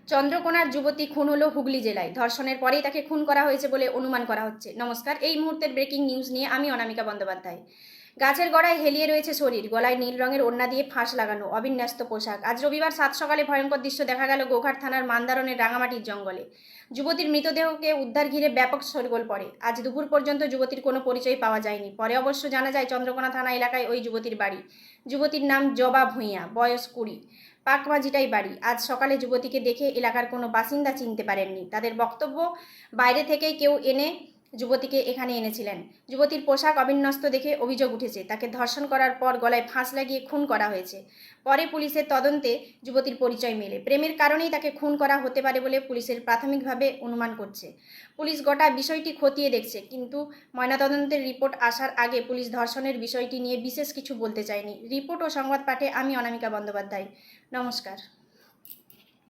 চন্দ্রকোনার যুবতী খুন হলো হুগলি জেলায়। ধর্ষণের পরেই তাকে খুন করা হয়েছে বলে অনুমান করা হচ্ছে। নমস্কার, এই মুহূর্তের ব্রেকিং নিউজ নিয়ে আমি অনামিকা বন্দ্যোপাধ্যায়। গাছের গড়ায় হেলিয়ে রয়েছে শরীর, গলায় নীল রঙের ওড়না দিয়ে ফাঁস লাগানো অবিন্যস্ত পোশাক। আজ রবিবার সাত সকালে ভয়ঙ্কর দৃশ্য দেখা গেল গোঘাট থানার মান্দারণের রাঙামাটির জঙ্গলে। যুবতীর মৃতদেহকে উদ্ধার ঘিরে ব্যাপক শোরগোল পড়ে। আজ দুপুর পর্যন্ত যুবতীর কোনো পরিচয় পাওয়া যায়নি। পরে অবশ্য জানা যায় চন্দ্রকোনা থানা এলাকায় ওই যুবতীর বাড়ি। যুবতীর নাম জবা ভূঁইয়া, বয়স 20, পাকমাজিটাই বাড়ি। আজ সকালে যুবতীকে দেখে এলাকার কোনো বাসিন্দা চিনতে পারেননি। তাদের বক্তব্য, বাইরে থেকেই কেউ এনে যুবতীকে এখানে এনেছিলেন। যুবতীর পোশাক অবিন্যস্ত দেখে অভিযোগ উঠেছে তাকে ধর্ষণ করার পর গলায় ফাঁস লাগিয়ে খুন করা হয়েছে। পরে পুলিশের তদন্তে যুবতীর পরিচয় মেলে। প্রেমের কারণেই তাকে খুন করা হতে পারে বলে পুলিশের প্রাথমিকভাবে অনুমান করছে। পুলিশ গোটা বিষয়টি খতিয়ে দেখছে, কিন্তু ময়নাতদন্তের রিপোর্ট আসার আগে পুলিশ ধর্ষণের বিষয়টি নিয়ে বিশেষ কিছু বলতে চায়নি। রিপোর্ট ও সংবাদ পাঠে আমি অনামিকা বন্দ্যোপাধ্যায়। নমস্কার।